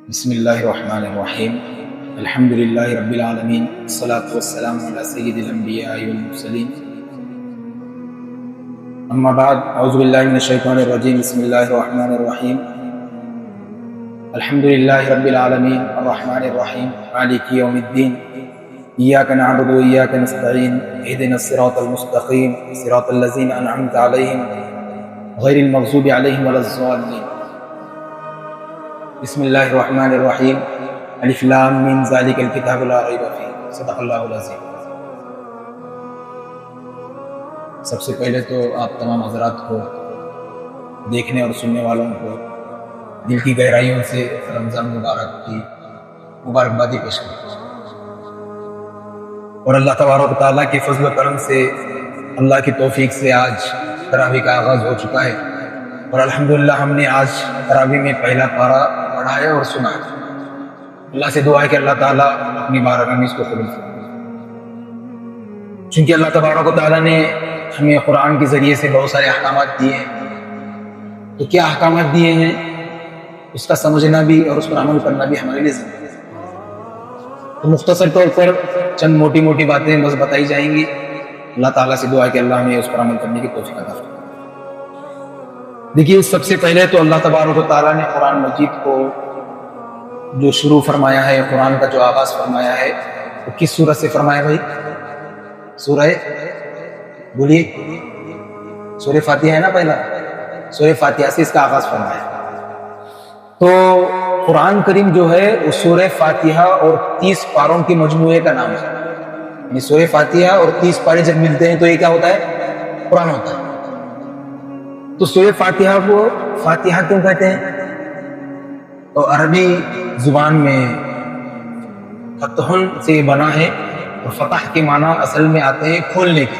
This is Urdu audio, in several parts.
بسم اللہ الرحمن الرحیم الحمد للہ رب العالمین والصلاة والسلام علی سید الانبیاء والمرسلین اما بعد اعوذ باللہ من الشیطان الرجیم بسم اللہ الرحمن الرحیم الحمد للہ رب العالمین الرحمن الرحیم مالک یوم الدین ایاک نعبد و ایاک نستعین اہدنا الصراط المستقیم صراط الذین انعمت علیہم غیر المغضوب علیہم ولا الضالین بسم اللہ الرحمن الرحیم الف لام میم ذالک الکتاب لا ریب فیہ صدق اللہ العظیم۔ سب سے پہلے تو آپ تمام حضرات کو، دیکھنے اور سننے والوں کو دل کی گہرائیوں سے رمضان مبارک کی مبارکبادی پیش کرتا ہوں، اور اللہ تبارک و تعالیٰ کے فضل و کرم سے اللہ کی توفیق سے آج تراویح کا آغاز ہو چکا ہے، اور الحمدللہ ہم نے آج تراویح میں پہلا پارہ پڑھا ہے اور سنا ہے۔ اللہ سے دعا ہے کہ اللہ تعالیٰ اپنی بارگاہ میں اس کو قبول فرمائے۔ چونکہ اللہ تبارک و تعالیٰ نے ہمیں قرآن کے ذریعے سے بہت سارے احکامات دیے ہیں، تو کیا احکامات دیے ہیں اس کا سمجھنا بھی اور اس پر عمل کرنا بھی ہمارے لیے ضروری ہے۔ تو مختصر طور پر چند موٹی موٹی باتیں بس بتائی جائیں گی۔ اللہ تعالیٰ سے دعا ہے کہ اللہ ہمیں اس پر عمل کرنے کی توفیق عطا فرمائے۔ دیکھیے، سب سے پہلے تو اللہ تبارک و تعالیٰ نے قرآن مجید کو جو شروع فرمایا ہے، قرآن کا جو آغاز فرمایا ہے، وہ کس سورت سے فرمایا بھائی؟ سورہ بولیے، سورہ فاتحہ ہے نا، پہلا سورہ فاتحہ سے اس کا آغاز فرمایا۔ تو قرآن کریم جو ہے وہ سورہ فاتحہ اور 30 پاروں کے مجموعے کا نام ہے، یعنی سورہ فاتحہ اور 30 پارے جب ملتے ہیں تو یہ کیا ہوتا ہے؟ قرآن ہوتا ہے۔ تو سورہ فاتحہ کو فاتحہ کیوں کہتے ہیں؟ تو عربی زبان میں فتحن سے بنا ہے، اور فتح کے معنی اصل میں آتے ہیں کھولنے کے۔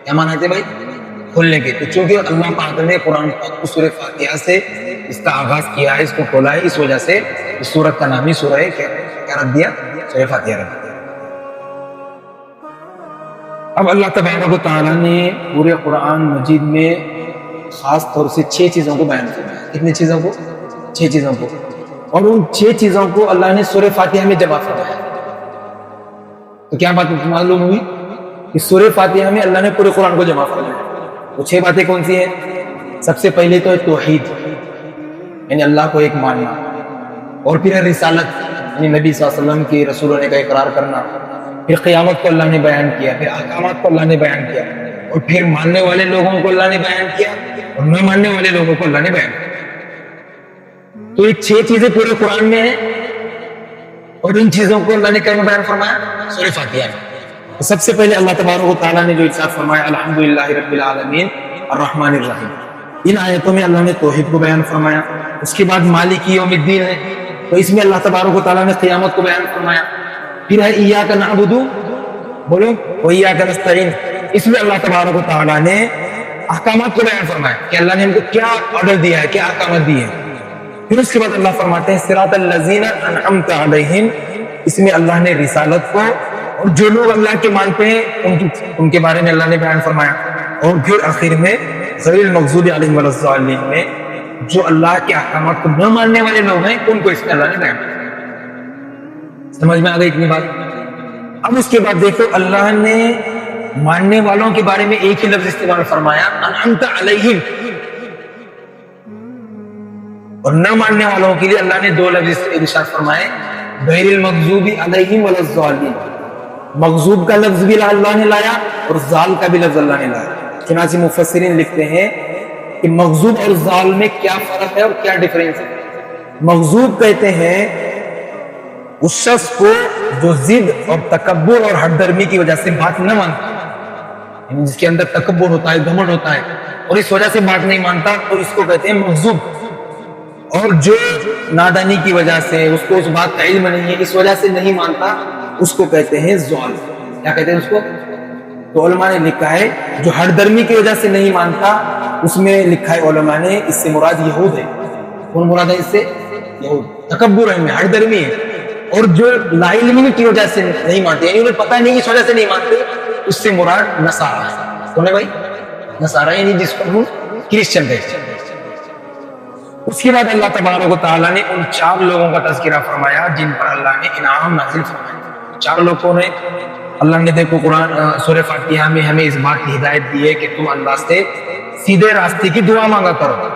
کیا معنی آتے ہیں بھائی؟ کھولنے کے۔ تو چونکہ اللہ پاک نے قرآن پاک کو سورہ فاتحہ سے اس کا آغاز کیا ہے، اس کو کھولا ہے، اس وجہ سے اس سورت کا نام ہی سورہ کیا رکھ دیا؟ سورہ فاتحہ رکھ دیا۔ اب اللہ تبارک و تعالیٰ نے پورے قرآن مجید میں خاص طور سے 6 چیزوں کو بیان کیا ہے۔ کتنی چیزوں کو؟ 6 چیزوں کو، اور ان 6 چیزوں کو اللہ نے سورہ فاتحہ میں جمع فرمایا۔ تو کیا بات معلوم ہوئی کہ سورہ فاتحہ میں اللہ نے پورے قرآن کو جمع فرمایا۔ وہ 6 باتیں کون سی ہیں؟ سب سے پہلے تو ہے توحید، یعنی اللہ کو ایک ماننا، اور پھر ہے رسالت، یعنی نبی صلی اللہ علیہ وسلم کی رسول ہونے کا اقرار کرنا، پھر قیامت کو اللہ نے بیان کیا، پھر احکامات کو اللہ نے بیان کیا، اور پھر ماننے والے لوگوں کو اللہ نے بیان کیا اور نہ ماننے والے لوگوں کو اللہ نے بیان کیا۔ تو یہ 6 چیزیں پورے قرآن میں ہیں، اور ان چیزوں کو اللہ نے کیا بیان فرمایا؟ سورہ فاتحہ میں۔ تو سب سے پہلے اللہ تبارک و تعالیٰ نے جو ارشاد فرمایا، الحمدللہ رب العالمین الرحمن الرحیم، ان آیتوں میں اللہ نے توحید کو بیان فرمایا۔ اس کے بعد مالک یوم الدین ہے، تو اس میں اللہ تبارک و تعالیٰ نے قیامت کو بیان فرمایا۔ پھر ہے ایاک نعبد، بولو، و ایاک نستعین، اس میں اللہ تبارک و تعالیٰ نے احکامات کو بیان فرمایا کہ اللہ نے ہم کو کیا آرڈر دیا ہے، کیا احکامات دیے ہیں۔ پھر اس کے بعد اللہ فرماتے ہیں صراط الذین انعمت علیہم، اس میں اللہ نے رسالت کو اور جو لوگ اللہ کے مانتے ہیں ان کے بارے میں اللہ نے بیان فرمایا، اور پھر آخر میں غیر المغضوب علیہم ولا الضالین میں جو اللہ کے احکامات کو نہ ماننے والے لوگ ہیں ان کو اس میں اللہ نے بیان فرمایا۔ سمجھ میں آ گئی اتنی بات؟ اب اس کے بعد دیکھو، اللہ نے ماننے والوں کے بارے میں ایک ہی لفظ استعمال فرمایا، انعمت علیہم، اور نہ ماننے والوں کے لیے اللہ نے 2 لفظ ارشاد فرمائے، غیر المغضوب علیہم ولا الضالین۔ مغضوب کا لفظ بھی اللہ نے لایا اور ضال کا بھی لفظ اللہ نے لایا۔ چنانچہ مفسرین لکھتے ہیں کہ مغضوب اور ضال میں کیا فرق ہے اور کیا ڈفرینس ہے۔ مغضوب کہتے ہیں اس شخص کو جو ضد اور تکبر اور ہٹ درمی کی وجہ سے بات نہ مانتا، یعنی جس کے اندر تکبر ہوتا ہے، گھمنڈ ہوتا ہے، اور اس وجہ سے بات نہیں مانتا، تو اس کو کہتے ہیں مغضوب۔ اور جو نادانی کی وجہ سے، اس کو اس بات کا علم نہیں ہے، اس وجہ سے نہیں مانتا، اس کو کہتے ہیں ضال۔ کیا کہتے ہیں اس کو؟ تو علماء نے لکھا ہے جو ہٹ درمی کی وجہ سے نہیں مانتا، اس میں لکھا ہے علماء نے اس سے مراد یہود ہے۔ کون مراد ہے اس سے؟ یہود، تکبر ہے، ہٹ درمی ہے۔ اور جو لا علمی کی وجہ سے نہیں مانتے، یعنی انہیں پتہ نہیں، اس وجہ سے نہیں مانتے، اس سے مراد نصارہ ہے۔ کون ہے بھائی؟ نصارہ، یعنی جس کو ہم کرسچن کہتے ہیں۔ اس کے بعد اللہ تبارک و تعالیٰ نے ان 4 لوگوں کا تذکرہ فرمایا جن پر اللہ نے انعام نازل فرمایا. 4 لوگوں نے اللہ نے دیکھو قرآن سورہ فاتحہ میں ہمیں اس بات کی ہدایت دی ہے کہ تم اللہ سے سیدھے راستے کی دعا مانگا کرو.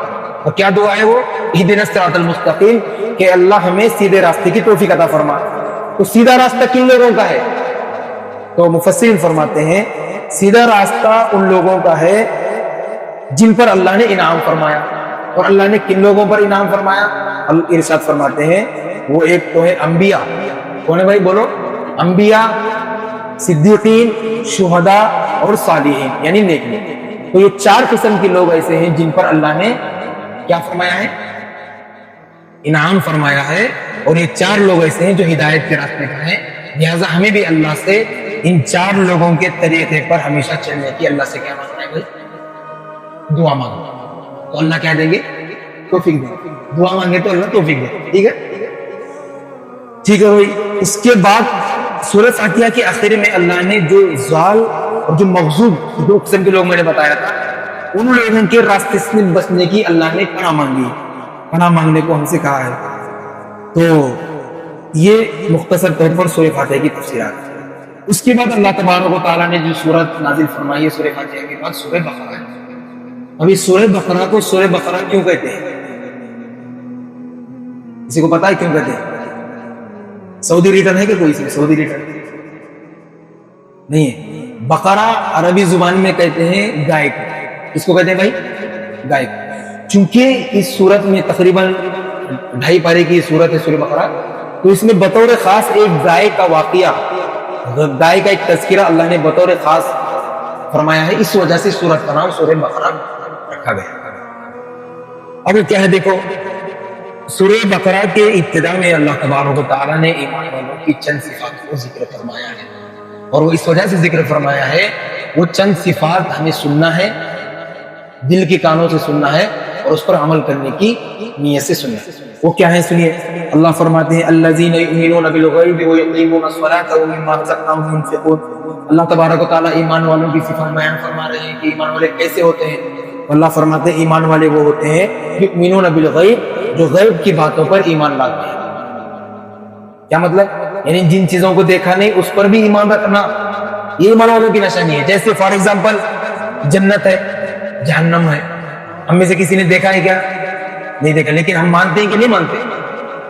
اور کیا دعا ہے وہ؟ اہدنا الصراط المستقیم، کہ اللہ ہمیں سیدھے راستے کی توفیق عطا فرما. تو سیدھا راستہ کن لوگوں کا ہے؟ تو مفسرین فرماتے ہیں سیدھا راستہ ان لوگوں کا ہے جن پر اللہ نے انعام فرمایا. اور اللہ نے کن لوگوں پر انعام فرمایا؟ ارشاد فرماتے ہیں وہ ایک تو ہے انبیاء. کون ہے بھائی بولو؟ انبیاء، صدیقین، شہداء اور صالحین، یعنی نیک لوگ. تو یہ 4 قسم کے لوگ ایسے ہیں جن پر اللہ نے کیا فرمایا ہے؟ انعام فرمایا ہے. اور یہ 4 لوگ ایسے ہیں جو ہدایت کے راستے پر ہیں. لہٰذا ہمیں بھی اللہ سے ان 4 لوگوں کے طریقے پر ہمیشہ چلنے کی اللہ سے کیا مانگنا ہے بھائی؟ دعا مانگو. تو اللہ کیا دیں گے؟ توفیق دیں گے. دعا مانگے تو اللہ توفیق دے. ٹھیک ہے، ٹھیک ہے بھائی. اس کے بعد سورہ فاتحہ کے آخر میں اللہ نے جو ضال اور جو مغضوب 2 قسم کے لوگ میں نے بتایا تھا، ان لوگوں کے راستے سے بچنے کی اللہ نے پناہ مانگی. پناہ مانگنے کو ہم سے کہا ہے. تو یہ مختصر طور پر سورہ فاتحہ کی تفسیرات. اس کے بعد اللہ تبارک و تعالیٰ نے جو سورت نازل فرمائی ہے سورہ فاتحہ کے بعد سورہ بقرہ ہے. ابھی سورہ بقرہ کو سورہ بقرہ کیوں کہتے ہیں؟ کسی کو پتا ہے کیوں کہتے ہیں؟ سعودی ریٹرن ہے کہ کوئی سے سعودی ریٹرن نہیں ہے. بقرہ عربی زبان میں کہتے ہیں گائے کو. اس کو کہتے ہیں بھائی؟ گائے کو. چونکہ اس سورت میں تقریباً 2.5 پارے کی سورت ہے سورہ بقرہ، تو اس میں بطور خاص ایک گائے کا واقعہ، گائے کا ایک تذکرہ اللہ نے بطور خاص فرمایا ہے. اس وجہ سے سورت کا نام سورہ بقرہ رکھا گیا. اب کیا ہے دیکھو، سورہ بقرہ کے ابتدا میں اللہ تبارک و تعالیٰ نے ایمان والوں کی چند صفات کو ذکر فرمایا ہے. اور وہ اس وجہ سے ذکر فرمایا ہے، وہ چند صفات ہمیں سننا ہے، دل کے کانوں سے سننا ہے اور اس پر عمل کرنے کی نیت سے سننا ہے. وہ کیا ہے سنیے. اللہ فرماتے ہیں الذین یؤمنون بالغیب ویقیمون الصلاۃ ومما رزقناہم ينفقون. اللہ تبارک و تعالیٰ ایمان والوں کی صفات بیان فرما رہے ہیں کہ ایمان والے کیسے ہوتے ہیں. اللہ فرماتے ہیں ایمان والے وہ ہوتے ہیں یؤمنون بالغیب، جو غیب کی باتوں پر ایمان لاتے ہیں. کیا مطلب؟ یعنی جن چیزوں کو دیکھا نہیں اس پر بھی ایمان رکھنا، یہ ایمان والوں کی نشانی ہے. جیسے فار ایگزامپل جنت ہے، جہنم ہے. ہم میں سے کسی نے دیکھا ہے کیا؟ نہیں دیکھا، لیکن ہم مانتے ہیں کہ نہیں مانتے؟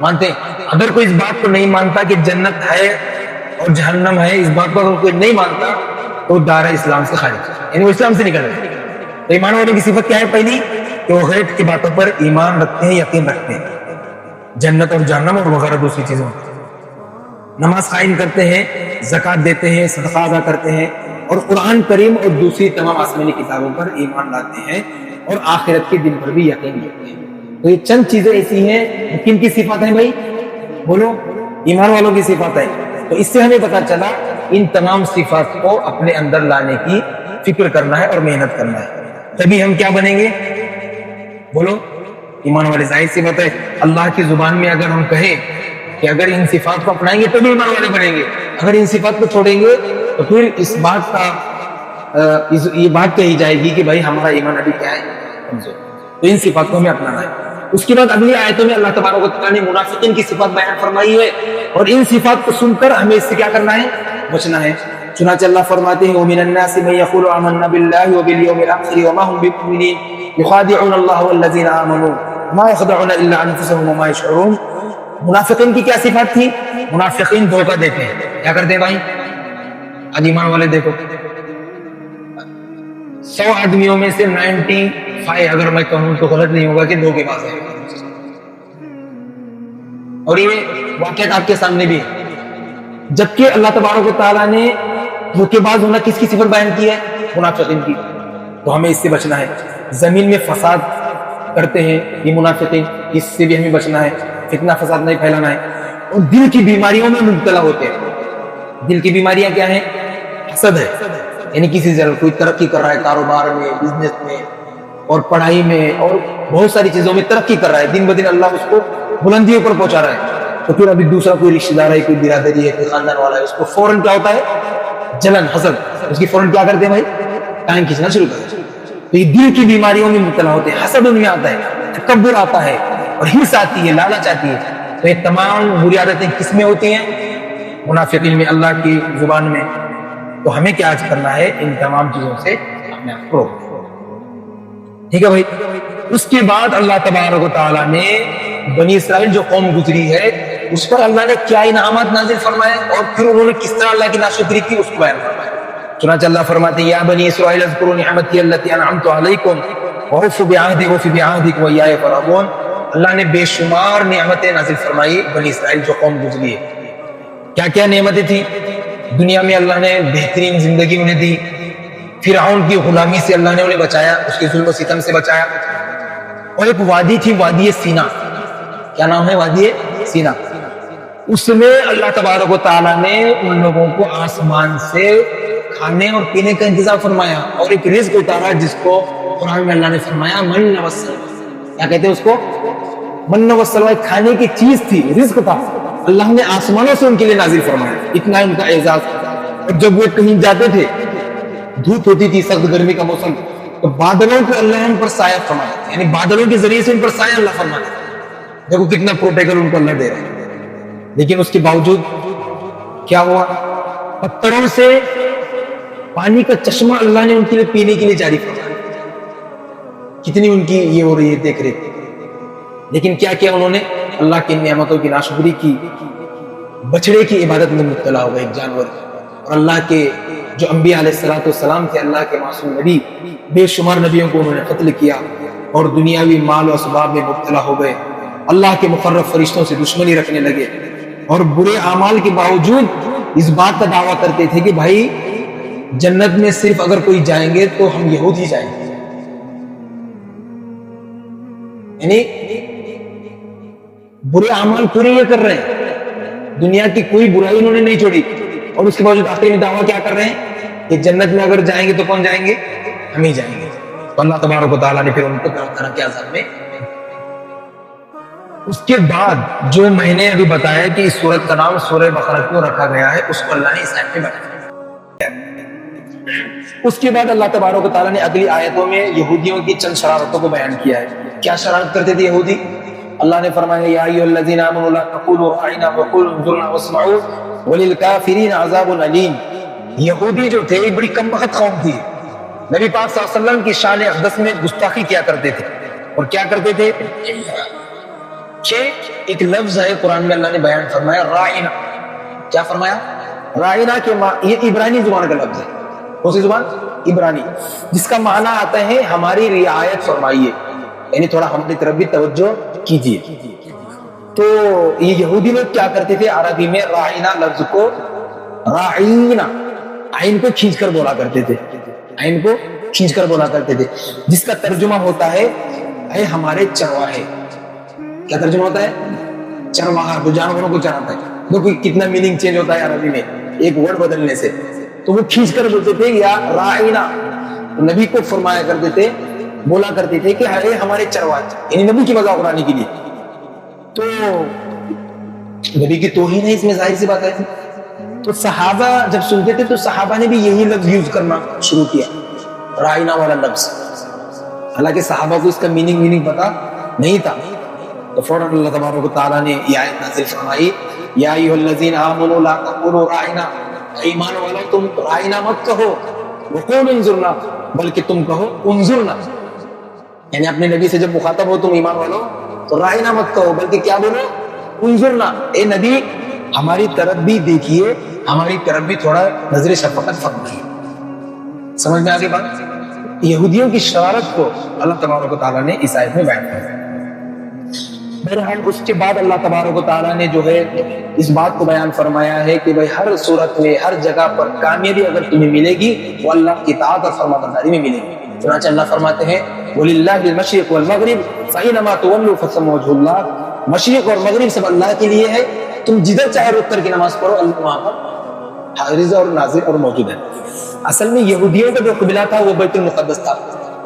مانتے ہیں. اگر کوئی اس بات کو نہیں مانتا کہ جنت ہے اور جہنم ہے، اس بات کو اگر کوئی نہیں مانتا تو دار اسلام سے خارج، یعنی وہ اسلام سے نکل رہے. تو ایمان والوں کی صفت کیا ہے؟ پہلی کہ وہ غیب کی باتوں پر ایمان رکھتے ہیں، یقین رکھتے ہیں، جنت اور جہنم اور وغیرہ دوسری چیزوں. نماز قائم کرتے ہیں، زکوٰۃ دیتے ہیں، صدقہ ادا کرتے ہیں، اور قرآن کریم اور دوسری تمام آسمانی کتابوں پر ایمان لاتے ہیں، اور آخرت کے دن پر بھی یقین رکھتے ہیں. تو یہ چند چیزیں ایسی ہیں. کن کی صفات ہیں بھائی؟ بولو. ایمان والوں کی صفات ہے. تو اس سے ہمیں پتہ چلا ان تمام صفات کو اپنے اندر لانے کی فکر کرنا ہے اور محنت کرنا ہے. تبھی ہم کیا بنیں گے؟ بولو. ایمان والے. ظاہر سی بات ہے اللہ کی زبان میں اگر ہم کہیں کہ اگر ان صفات کو اپنائیں گے تو بھی ایمان والے بنیں گے، اگر ان صفات کو چھوڑیں گے تو پھر اس بات کا یہ بات کہی جائے گی کہ بھائی ہمارا ایمان ابھی کیا ہے؟ کمزور. تو ان صفات کو ہمیں اپنانا ہے. اس کے بعد اگلی آیتوں میں اللہ تبارک و تعالیٰ نے منافقین کی صفات بیان فرمائی ہے، اور ان صفات کو سن کر ہمیں اس سے کیا کرنا ہے؟ بچنا ہے. چنانچہ اللہ فرماتے ہیں وَمِنَ النَّاسِ مَن يَقُولُ آمَنَّا بِاللَّهِ وَبِالْيَوْمِ الْآخِرِ وَمَا هُم بِمُؤْمِنِينَ يُخَادِعُونَ اللَّهَ وَالَّذِينَ آمَنُوا وَمَا يَخْدَعُونَ إِلَّا أَنفُسَهُمْ وَمَا يَشْعُرُونَ. منافقین کی کیا صفات تھی؟ منافقین دھوکہ دیتے ہیں. کیا کرتے ہیں بھائی؟ آج ایمان والے دیکھو 100 آدمیوں میں سے 95 اگر میں کہوں تو غلط نہیں ہوگا کہ دھوکے باز ہیں. اور یہ واقعات آپ کے سامنے بھی ہے. جبکہ اللہ تبارک و تعالیٰ نے دھوکے باز ہونا کس کی صفت بیان کی ہے؟ منافقین کی. تو ہمیں اس سے بچنا ہے. زمین میں فساد کرتے ہیں یہ منافقین، اس سے بھی ہمیں بچنا ہے. فتنہ فساد نہیں پھیلانا ہے. اور دل کی بیماریوں میں مبتلا ہوتے ہیں. دل کی بیماریاں کیا ہیں؟ حسد ہے. یعنی کسی سے کوئی ترقی کر رہا ہے، کاروبار میں، بزنس میں اور پڑھائی میں اور بہت ساری چیزوں میں ترقی کر رہا ہے، دن بدن اللہ اس کو بلندیوں پر پہنچا رہا ہے. تو پھر ابھی دوسرا کوئی رشتہ دار ہے، کوئی برادری ہے، کوئی خاندان والا ہے، اس کو فوراً کیا ہوتا ہے؟ جلن، حسد. اس کی فوراً کیا کرتے ہیں بھائی؟ ٹائم کھینچنا شروع کرتے ہیں. تو یہ دل کی بیماریوں میں مبتلا ہوتے ہیں، حسد ان میں آتا ہے. تکبر آتا ہے اور ہرس آتی ہے، لالچ آتی ہے، تو یہ تمام بری عادتیں کس میں ہوتی ہیں؟ منافقین میں، اللہ کی زبان میں. تو ہمیں کیا کرنا ہے؟ ان تمام چیزوں سے اپنے آپ کو روکنا. ٹھیک ہے بھائی. اس کے بعد اللہ تبارک و تعالیٰ نے بنی اسرائیل جو قوم گزری ہے اس پر اللہ نے کیا انعامات نازل فرمائے اور پھر انہوں نے کس طرح اللہ کی ناشکری کی اس کو بیان فرمایا. چنانچہ اللہ فرماتے ہیں یا بنی اسرائیل اذکروا نعمتی التی انعمت علیکم واوفوا بعہدی اوف بعہدکم وایایا فارہبون. اللہ نے بے شمار نعمتیں نازل فرمائی بنی اسرائیل جو قوم گزری ہے. کیا کیا نعمتیں تھیں؟ دنیا میں اللہ نے بہترین زندگی انہیں دی، فرعون کی غلامی سے اللہ نے انہیں بچایا، اس کے ظلم و ستم سے بچایا. اور ایک وادی تھی، وادی سینا. کیا نام ہے؟ وادی سینا. اس میں اللہ تبارک و تعالیٰ نے ان لوگوں کو آسمان سے کھانے اور پینے کا انتظام فرمایا اور ایک رزق اتارا جس کو قرآن میں اللہ نے فرمایا من والسلوى. کیا کہتے ہیں اس کو؟ من والسلوى. کھانے کی چیز تھی، رزق تھا، اللہ نے آسمانوں سے ان کے لیے نازل فرمایا. اتنا ان کا اعزاز. اور جب وہ کہیں جاتے تھے، دھوپ ہوتی تھی، سخت گرمی کا موسم، تو بادلوں کو اللہ نے ان پر سایہ فرمایا، یعنی بادلوں کے ذریعے سے ان پر سایہ اللہ فرمایا. دیکھو کتنا پروٹیکشن ان کو اللہ دے رہا ہے. لیکن اس کے باوجود کیا ہوا؟ پتھروں سے پانی کا چشمہ اللہ نے ان کے لیے پینے کے لیے جاری فرمایا. کتنی ان کی یہ ہو رہی ہے دیکھ رہے. لیکن کیا کیا انہوں نے؟ اللہ کی نعمتوں کی ناشکری کی، بچڑے کی عبادت میں مبتلا ہو گئے، ایک جانور. اور اللہ کے جو انبیاء علیہ السلام تھے، اللہ کے معصوم نبی، بے شمار نبیوں کو انہوں نے قتل کیا اور دنیاوی مال و اسباب میں مبتلا ہو گئے. اللہ کے مقرب فرشتوں سے دشمنی رکھنے لگے اور برے اعمال کے باوجود اس بات کا دعویٰ کرتے تھے کہ بھائی جنت میں صرف اگر کوئی جائیں گے تو ہم یہود ہی جائیں گے. یعنی برے اعمال پورے یہ کر رہے ہیں، دنیا کی کوئی برائی انہوں نے نہیں چھوڑی، اور اس کے باوجود آخر میں دعویٰ کیا کر رہے ہیں کہ جنت میں اگر جائیں گے تو کون جائیں گے؟ ہم ہی جائیں گے. تو اللہ تبارک و تعالیٰ نے پھر ان کو طرح طرح کے عذاب میں. اس کے بعد جو میں نے ابھی بتایا کہ اس سورت کا نام سورہ بقرہ کیوں رکھا گیا ہے، اس کو اللہ نے اس آیت میں بتایا. اس کے بعد اللہ تبارک و تعالیٰ نے اگلی آیتوں میں یہودیوں کی چند شرارتوں کو بیان کیا ہے. کیا شرارت کرتے تھے یہودی؟ اللہ نے فرمایا یا ایھا الذین آمنوا لا تقولوا راعنا وقولوا انظرنا واسمعوا وللکافرین عذاب علیم. یہودی جو تھے ایک بڑی کم بخت قوم تھی. نبی پاک صلی اللہ علیہ وسلم کی شان اقدس میں گستاخی کیا کرتے تھے. اور کیا کرتے تھے کہ ایک لفظ ہے قرآن میں اللہ نے بیان فرمایا راعنا. کیا فرمایا؟ راعنا کے یہ عبرانی زبان کا لفظ ہے. کون سی زبان؟ عبرانی. جس کا معنی آتا ہے ہماری رعایت فرمائیے، یعنی تھوڑا ہماری طرف بھی توجہ کیجیے. تو یہ یہودی لوگ کیا کرتے تھے؟ عربی میں راعنا لفظ کو راعینا عین کو کھینچ کر بولا کرتے تھے، عین کو کھینچ کر بولا کرتے تھے، جس کا ترجمہ ہوتا ہے اے ہمارے چرواہے. کیا ترجمہ ہوتا ہے؟ چرواہا، جو جانوروں کو چراتا ہے. دیکھو کتنا میننگ چینج ہوتا ہے عربی میں ایک ورڈ بدلنے سے. تو وہ کھینچ کر بولتے تھے یا راعینا. نبی کو فرمایا کرتے تھے، بولا کرتے تھے کہ اے ہمارے چرواہے، یعنی نبی کی مذاق اڑانے کے لیے. تو نبی کی توہین ہے اس میں، ظاہر سی بات ہے. تو صحابہ جب سنتے تھے تو صحابہ نے بھی یہی لفظ یوز کرنا شروع کیا، راعینا والا لفظ. حالانکہ صحابہ کو اس کا میننگ پتا نہیں تھا. تو فوراً اللہ تبارک و تعالیٰ نے یہ آیت نازل فرمائی یا ایھا الذین آمنوا لا تقولوا راعنا. ایمان والو تم راعنا مت کہو، وقولوا انظرنا، بلکہ تم کہو انظرنا. یعنی اپنے نبی سے جب مخاطب ہو تم ایمان والو تو راعنا مت کہو، بلکہ کیا بولو؟ انظرنا. اے نبی ہماری طرف بھی دیکھیے، ہماری طرف بھی تھوڑا نظر شفقت فرمائیے. سمجھ میں آگے بات؟ یہودیوں کی شرارت کو اللہ تبارک و تعالیٰ نے اس آیت میں بیان کیا. بہرحال اس کے بعد اللہ تبارک و تعالیٰ نے جو ہے اس بات کو بیان فرمایا ہے کہ بھائی ہر صورت میں ہر جگہ پر کامیابی اگر تمہیں ملے گی وہ اللہ کی اطاعت اور فرمانبرداری میں ملے گی. چنانچہ اللہ فرماتے ہیں وَلِلَّهِ الْمَشْرِقُ وَالْمَغْرِبُ فَأَيْنَمَا تُوَلُّوا فَثَمَّ وَجْهُ اللَّهِ. مشرق اور مغرب سب اللہ کے لیے ہے، تم جدھر چاہے رک کر کے نماز پڑھو، اللہ وہاں پر حاضر اور ناظر اور موجود ہے. اصل میں یہودیوں کا جو قبلہ تھا وہ بیت المقدس تھا،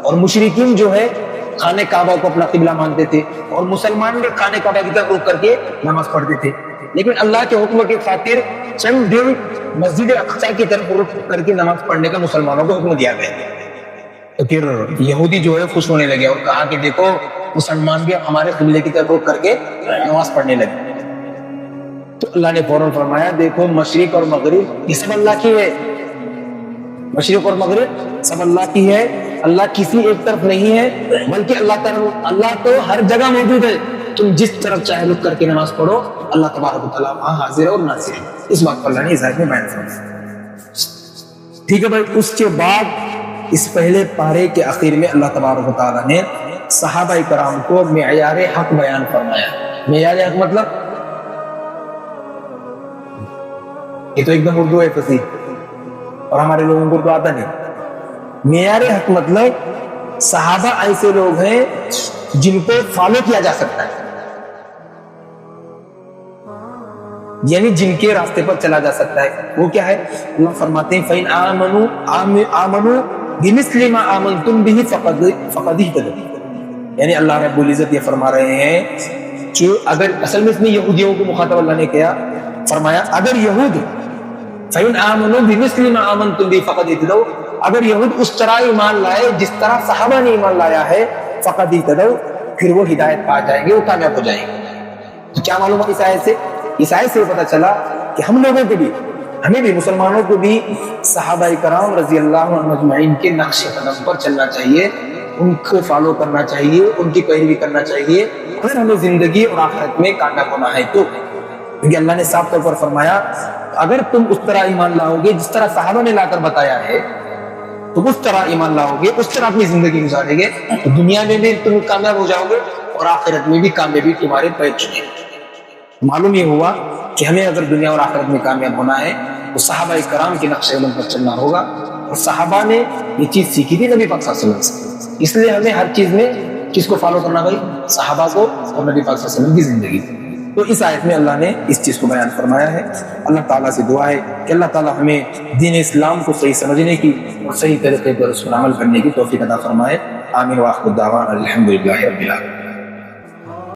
اور مشرکین جو ہے خانہ کعبہ کو اپنا قبلہ مانتے تھے، اور مسلمان بھی خانہ کعبہ کی طرف رک کر کے نماز پڑھتے تھے. لیکن اللہ کے حکم کی خاطر چند دن مسجد اقصی کی طرف رک کر کے نماز پڑھنے کا مسلمانوں کو حکم دیا گیا. تو پھر یہودی جو ہے خوش ہونے لگے اور کہا کہ دیکھو مسلمان بھی ہمارے قبلے کی طرف رخ کر کے نماز پڑھنے لگے. تو اللہ نے فوراً فرمایا دیکھو مشرق اور مغرب یہ سب اللہ کی ہے, مشرق اور مغرب سب اللہ کی ہے, اللہ کسی ایک طرف نہیں ہے بلکہ اللہ تو ہر جگہ موجود ہے. تم جس طرف چاہے رخ کر کے نماز پڑھو, اللہ تبارک و تعالیٰ وہاں حاضر ہے اور ناصر ہے. اس بات پر اللہ نے اس آیت میں بیان فرمایا. ٹھیک ہے بھائی. اس کے بعد اس پہلے پارے کے آخر میں اللہ تبارک و تعالیٰ نے صحابہ کرام کو معیار حق بیان فرمایا. معیار حق مطلب یہ تو ایک دم اردو ہے فصیح, اور ہمارے لوگوں کو تو آتا نہیں. معیار حق مطلب صحابہ ایسے لوگ ہیں جن کو فالو کیا جا سکتا ہے, یعنی جن کے راستے پر چلا جا سکتا ہے. وہ کیا ہے؟ اللہ فرماتے ہیں فَإِنْ آمَنُوا بِمِثْلِ مَا آمَنْتُمْ بِهِ فَقَدْ اهْتَدَوْا. یعنی اللہ رب العزت یہ فرما رہے ہیں کہ اگر اصل میں اس میں یہودیوں کو مخاطب اللہ نے کیا فرمایا, اگر یہود فَإِنْ آمَنُوا بِمِثْلِ مَا آمَنْتُمْ بِهِ فَقَدْ اهْتَدَوْا, اگر یہود اس طرح ایمان لائے جس طرح صحابہ نے ایمان لایا ہے, فَقَدْ اهْتَدَوْا, پھر وہ ہدایت پا جائیں گے, وہ کامیاب ہو جائیں گے. تو کیا معلوم ہے اس آیت سے؟ اس آیت سے پتہ چلا کہ ہم لوگوں کو بھی, ہمیں بھی, مسلمانوں کو بھی صحابہ کرام رضی اللہ عنہم اجمعین کے نقش قدم پر چلنا چاہیے, ان کو فالو کرنا چاہیے, ان کی پیروی کرنا چاہیے اگر ہمیں زندگی اور آخرت میں کامیاب ہونا ہے تو. کیونکہ اللہ نے صاف طور پر فرمایا اگر تم اس طرح ایمان لاؤ گے جس طرح صحابہ نے لا کر بتایا ہے, تو اس طرح ایمان لاؤ گے, اس طرح اپنی زندگی گزارے گے, تو دنیا میں بھی تم کامیاب ہو جاؤ گے اور آخرت میں بھی کامیابی تمہارے پیر چلے. معلوم یہ ہوا کہ ہمیں اگر دنیا اور آخرت میں کامیاب ہونا ہے تو صحابہ کرام کے نقش قدم پر چلنا ہوگا. اور صحابہ نے یہ چیز سیکھی تھی نبی پاک صلی اللہ علیہ وسلم سے, اس لیے ہمیں ہر چیز میں کس کو فالو کرنا بھائی؟ صحابہ کو اور نبی پاک صلی اللہ علیہ وسلم کی زندگی. تو اس آیت میں اللہ نے اس چیز کو بیان فرمایا ہے. اللہ تعالیٰ سے دعا ہے کہ اللہ تعالیٰ ہمیں دین اسلام کو صحیح سمجھنے کی اور صحیح طریقے پر اس پر عمل کرنے کی توفیق عطا فرمائے. آمین. وآخر دعوانا الحمدللہ رب العالمین.